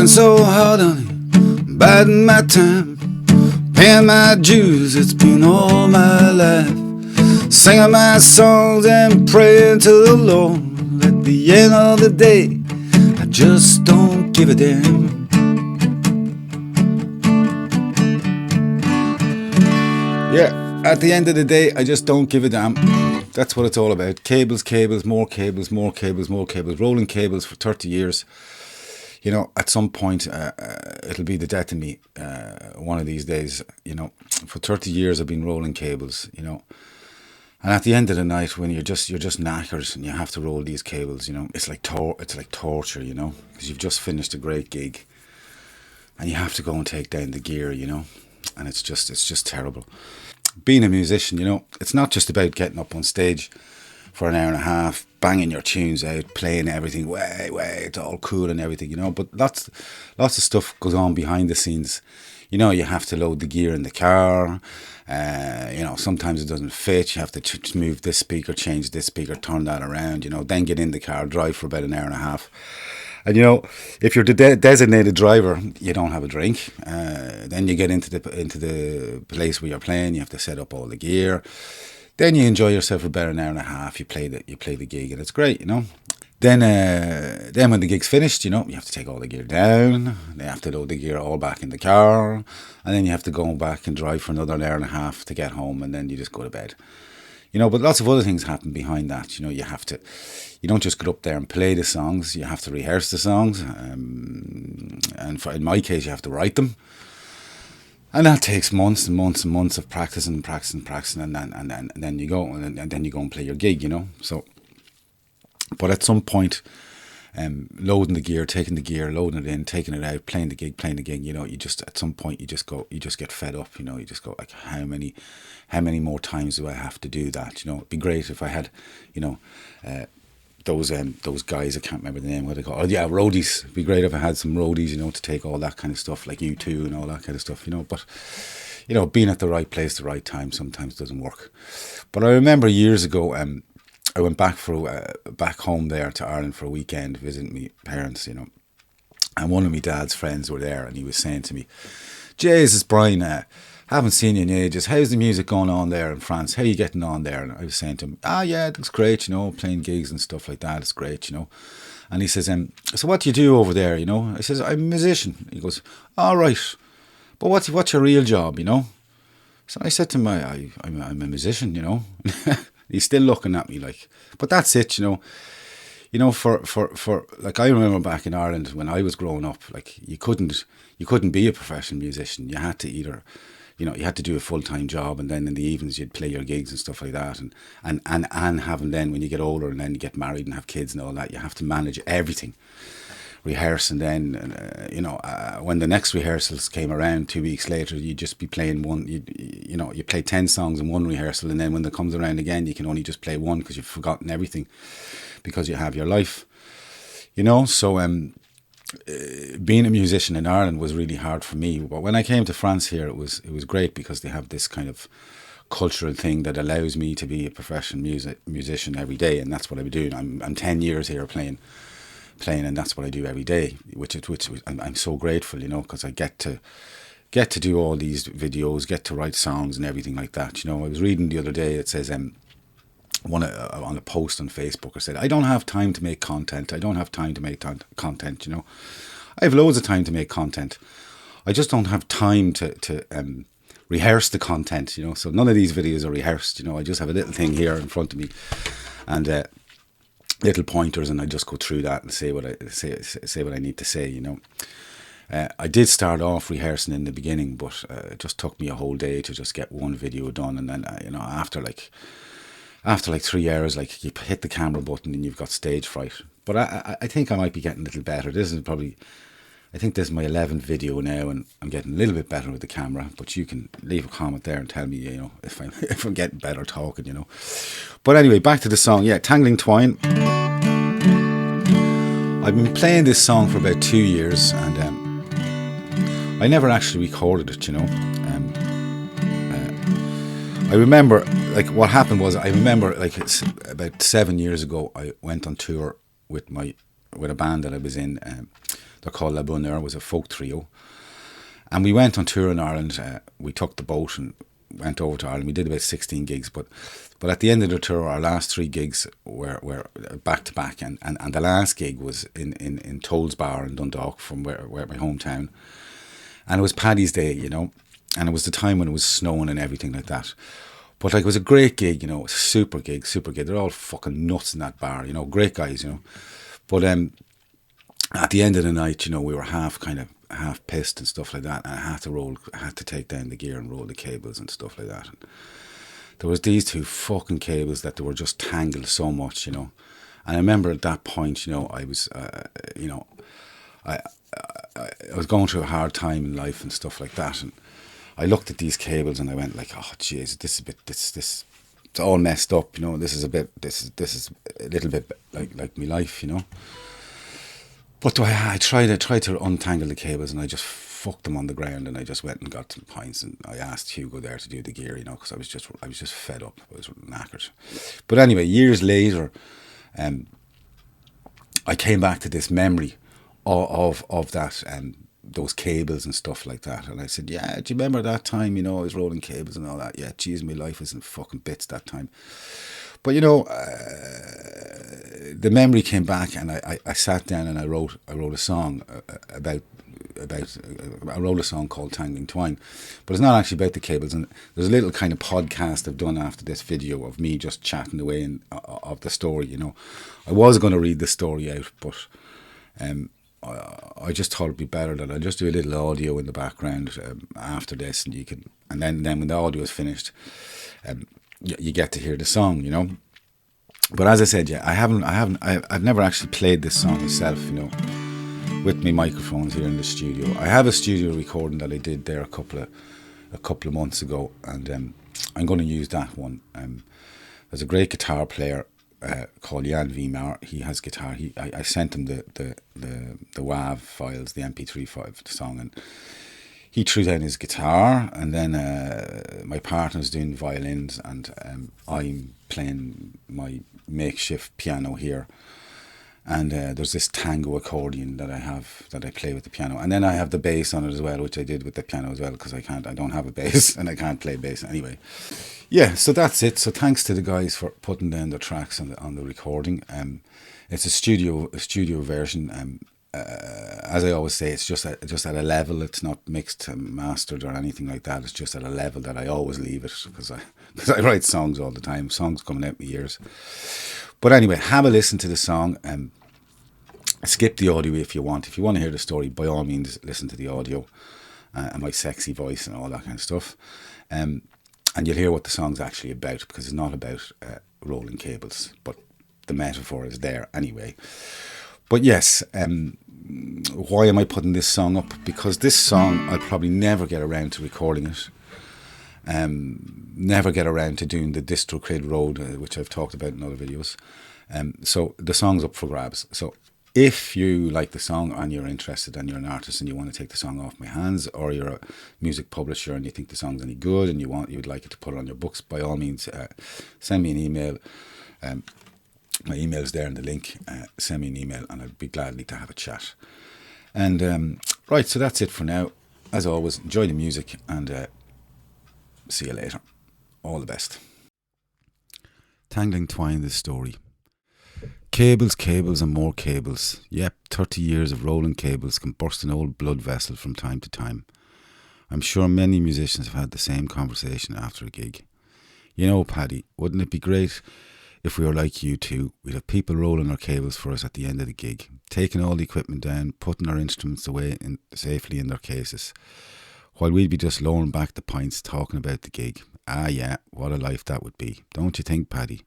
so hard on it, biding my time, paying my dues, it's been all my life. Singing my songs and praying to the Lord. At the end of the day, I just don't give a damn. Yeah, at the end of the day, I just don't give a damn. That's what it's all about. Cables, cables, more cables, more cables, more cables. Rolling cables for 30 years. You know, at some point, it'll be the death of me one of these days. You know, for 30 years I've been rolling cables, you know. And at the end of the night, when you're just knackered and you have to roll these cables, you know, it's like torture, you know, because you've just finished a great gig and you have to go and take down the gear, you know, and it's just terrible. Being a musician, you know, it's not just about getting up on stage for an hour and a half, banging your tunes out, playing everything way, it's all cool and everything, you know, but lots of stuff goes on behind the scenes. You know, you have to load the gear in the car. You know, sometimes it doesn't fit. You have to move this speaker, change this speaker, turn that around, you know, then get in the car, drive for about an hour and a half. And, you know, if you're the designated driver, you don't have a drink. Then you get into the place where you're playing. You have to set up all the gear. Then you enjoy yourself for about an hour and a half. You play the gig, and it's great, you know. Then when the gig's finished, you know, you have to take all the gear down. They have to load the gear all back in the car, and then you have to go back and drive for another hour and a half to get home, and then you just go to bed. You know, but lots of other things happen behind that. You know, you don't just get up there and play the songs. You have to rehearse the songs, and in my case, you have to write them. And that takes months and months and months of practicing, and then you go and play your gig, you know. So, but at some point, loading the gear, taking the gear, loading it in, taking it out, playing the gig, you know, at some point you just get fed up, you know. You just go like, how many more times do I have to do that? You know, it'd be great if I had, you know, those guys, I can't remember the name, what they call. Oh yeah, roadies. It'd be great if I had some roadies, you know, to take all that kind of stuff, like U2 and all that kind of stuff, you know. But, you know, being at the right place, the right time sometimes doesn't work. But I remember years ago, I went back home there to Ireland for a weekend, visiting my parents, you know. And one of my dad's friends were there, and he was saying to me, "Jesus, Brian, haven't seen you in ages. How's the music going on there in France? How are you getting on there?" And I was saying to him, yeah, it looks great, you know, playing gigs and stuff like that. It's great, you know. And he says, so what do you do over there, you know? I says, I'm a musician. He goes, all right. But what's your real job, you know? So I said to him, I'm a musician, you know. He's still looking at me like, but that's it, you know. You know, for like, I remember back in Ireland when I was growing up, like you couldn't be a professional musician. You had to either, you know, you had to do a full-time job, and then in the evenings you'd play your gigs and stuff like that, and having then, when you get older and then you get married and have kids and all that, you have to manage everything, rehearse, and then you know, when the next rehearsals came around 2 weeks later, you'd just be playing one. You know, you play 10 songs in one rehearsal, and then when it comes around again, you can only just play one because you've forgotten everything, because you have your life, you know. So being a musician in Ireland was really hard for me. But when I came to France here, it was great, because they have this kind of cultural thing that allows me to be a professional musician every day, and that's what I'm doing. I'm 10 years here playing, and that's what I do every day, which I'm so grateful, you know, because I get to do all these videos, get to write songs and everything like that. You know, I was reading the other day, it says on a post on Facebook, I said, I don't have time to make content. I don't have time to make content, you know. I have loads of time to make content. I just don't have time to rehearse the content, you know. So none of these videos are rehearsed, you know. I just have a little thing here in front of me, and little pointers, and I just go through that and say what I need to say, you know. I did start off rehearsing in the beginning, but it just took me a whole day to just get one video done, and then you know, after like 3 hours, like, you hit the camera button and you've got stage fright. But I think I might be getting a little better. I think this is my 11th video now, and I'm getting a little bit better with the camera. But you can leave a comment there and tell me, you know, if I'm getting better talking, you know. But anyway, back to the song. Yeah, Tangling, Twine. I've been playing this song for about 2 years, and I never actually recorded it, you know. I remember, like, what happened was, it's about 7 years ago, I went on tour with my with a band that I was in. They're called La Bonheur. It was a folk trio. And we went on tour in Ireland. We took the boat and went over to Ireland. We did about 16 gigs. But at the end of the tour, our last 3 gigs were back to back. And the last gig was in Toll's Bar in Dundalk, from where my hometown. And it was Paddy's Day, you know. And it was the time when it was snowing and everything like that. But like, it was a great gig, you know. It was a super gig. They're all fucking nuts in that bar, you know. Great guys, you know. But at the end of the night, you know, we were half pissed and stuff like that. And I had to take down the gear and roll the cables and stuff like that. And there was these 2 fucking cables that they were just tangled so much, you know. And I remember at that point, you know, I was, you know, I was going through a hard time in life and stuff like that. And I looked at these cables and I went like, oh jeez, this it's all messed up, you know. This is a little bit like my life, you know. But I tried to untangle the cables, and I just fucked them on the ground, and I just went and got some pints, and I asked Hugo there to do the gear, you know, because I was just fed up. I was knackered. But anyway, years later, I came back to this memory of that those cables and stuff like that, and I said, yeah, do you remember that time, you know, I was rolling cables and all that? Yeah, geez, my life was in fucking bits that time. But you know, the memory came back, and I sat down and I wrote a song about I wrote a song called Tangling, Twine, but it's not actually about the cables. And there's a little kind of podcast I've done after this video of me just chatting away of the story, you know. I was going to read the story out, but I just thought it'd be better that I just do a little audio in the background after this, and then when the audio is finished, you get to hear the song, you know. But as I said, yeah, I've never actually played this song myself, you know, with my microphones here in the studio. I have a studio recording that I did there a couple of months ago, and I'm going to use that one. There's a great guitar player called Jan Vimar. He has guitar. I sent him the WAV files, the MP3 file of the song, and he threw down his guitar, and then my partner's doing violins, and I'm playing my makeshift piano here. And there's this tango accordion that I play with the piano, and then I have the bass on it as well, which I did with the piano as well, because I don't have a bass and I can't play bass anyway. Yeah, so that's it. So thanks to the guys for putting down the tracks on the recording. It's a studio version. As I always say, it's just at a level. It's not mixed and mastered or anything like that. It's just at a level that I always leave it, because I write songs all the time. Songs coming out my ears. But anyway, have a listen to the song. Skip the audio if you want. If you want to hear the story, by all means, listen to the audio and my sexy voice and all that kind of stuff. And you'll hear what the song's actually about, because it's not about rolling cables, but the metaphor is there anyway. But yes, why am I putting this song up? Because this song, I'll probably never get around to recording it. Never get around to doing the DistroKid Road, which I've talked about in other videos. So the song's up for grabs. So if you like the song and you're interested and you're an artist and you want to take the song off my hands, or you're a music publisher and you think the song's any good and you'd like it to put it on your books, by all means, send me an email. My email's there in the link. Send me an email and I'd be gladly to have a chat. And right, so that's it for now. As always, enjoy the music, and see you later. All the best. Tangling Twine, the story. Cables, cables and more cables. Yep, 30 years of rolling cables can burst an old blood vessel from time to time. I'm sure many musicians have had the same conversation after a gig. You know, Paddy, wouldn't it be great if we were like you two? We'd have people rolling our cables for us at the end of the gig, taking all the equipment down, putting our instruments away safely in their cases, while we'd be just lowering back the pints talking about the gig. Ah yeah, what a life that would be, don't you think, Paddy?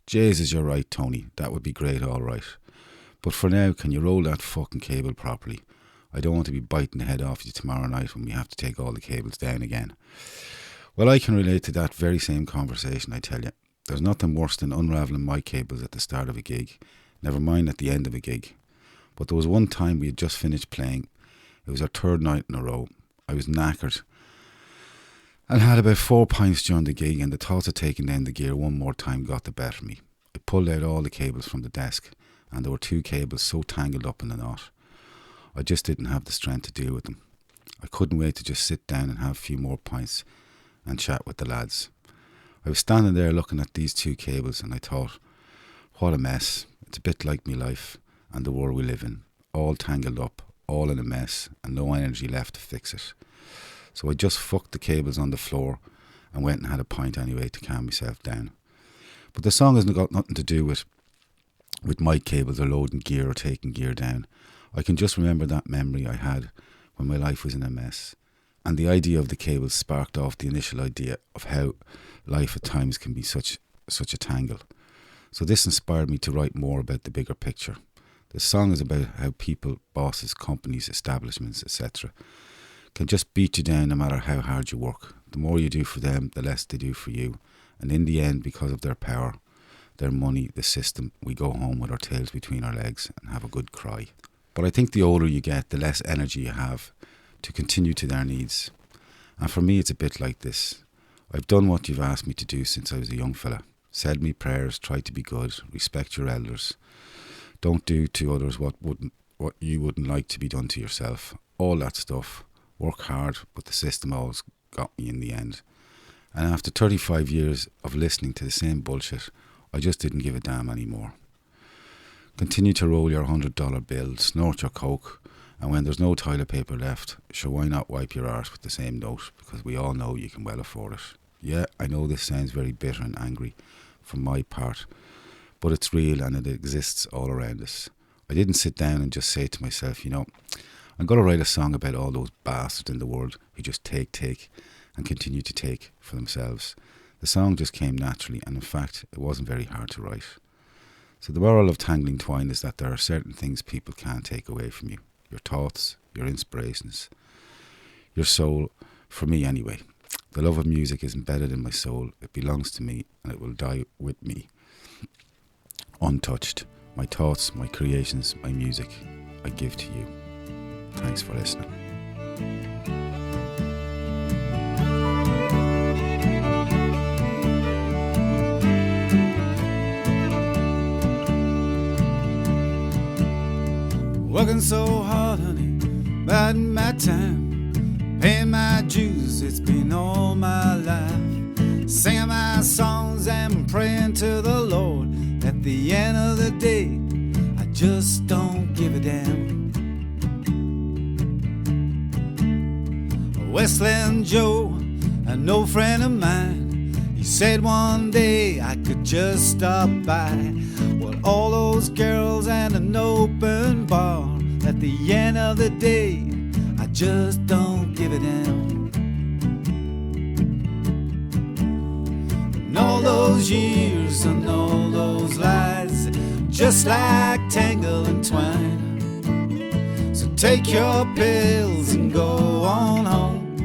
Jesus, you're right, Tony, that would be great, all right. But for now, can you roll that fucking cable properly? I don't want to be biting the head off you tomorrow night when we have to take all the cables down again. Well, I can relate to that very same conversation, I tell you. There's nothing worse than unravelling my cables at the start of a gig, never mind at the end of a gig. But there was one time we had just finished playing. It was our third night in a row. I was knackered and had about 4 pints during the gig, and the thought of taking down the gear one more time got the better of me. I pulled out all the cables from the desk and there were 2 cables so tangled up in the knot. I just didn't have the strength to deal with them. I couldn't wait to just sit down and have a few more pints and chat with the lads. I was standing there looking at these 2 cables and I thought, what a mess. It's a bit like me life and the world we live in. All tangled up, all in a mess, and no energy left to fix it. So I just fucked the cables on the floor and went and had a pint anyway to calm myself down. But the song hasn't got nothing to do with my cables or loading gear or taking gear down. I can just remember that memory I had when my life was in a mess. And the idea of the cables sparked off the initial idea of how life at times can be such a tangle. So this inspired me to write more about the bigger picture. The song is about how people, bosses, companies, establishments, etc. can just beat you down no matter how hard you work. The more you do for them, the less they do for you. And in the end, because of their power, their money, the system, we go home with our tails between our legs and have a good cry. But I think the older you get, the less energy you have to continue to their needs. And for me, it's a bit like this. I've done what you've asked me to do since I was a young fella. Said me prayers, tried to be good, respect your elders. Don't do to others what you wouldn't like to be done to yourself. All that stuff. Work hard, but the system always got me in the end. And after 35 years of listening to the same bullshit, I just didn't give a damn anymore. Continue to roll your $100 bill, snort your coke, and when there's no toilet paper left, sure, why not wipe your arse with the same note, because we all know you can well afford it. Yeah, I know this sounds very bitter and angry from my part, but it's real and it exists all around us. I didn't sit down and just say to myself, I'm going to write a song about all those bastards in the world who just take and continue to take for themselves. The song just came naturally, and in fact, it wasn't very hard to write. So the moral of Tangling, Twine is that there are certain things people can't take away from you. Your thoughts, your inspirations, your soul, for me anyway. The love of music is embedded in my soul. It belongs to me and it will die with me. Untouched. My thoughts, my creations, my music, I give to you. Thanks for listening. Working so hard, honey, biding my time, paying my dues, it's been all my life. Singing my songs and praying to the Lord. At the end of the day, I just don't give a damn. Westland Joe, an old friend of mine, he said one day I could just stop by. Well, all those girls and an open bar. At the end of the day, I just don't give a damn. And all those years and all those lies, just like tangle and twine. So take your pills and go on home,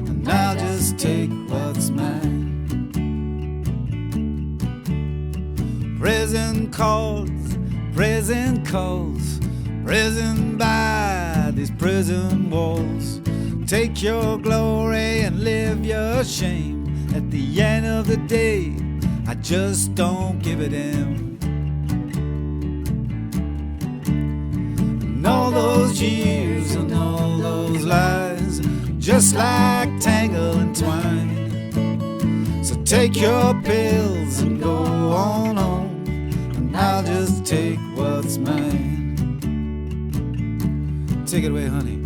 and I'll just take what's mine. Prison calls, prison calls, prison by these prison walls. Take your glory and live your shame. At the end of the day, I just don't give a damn. And all those years and all those lies, just like tangle and twine. So take your pills and go on home, and I'll just take what's mine. Take it away, honey.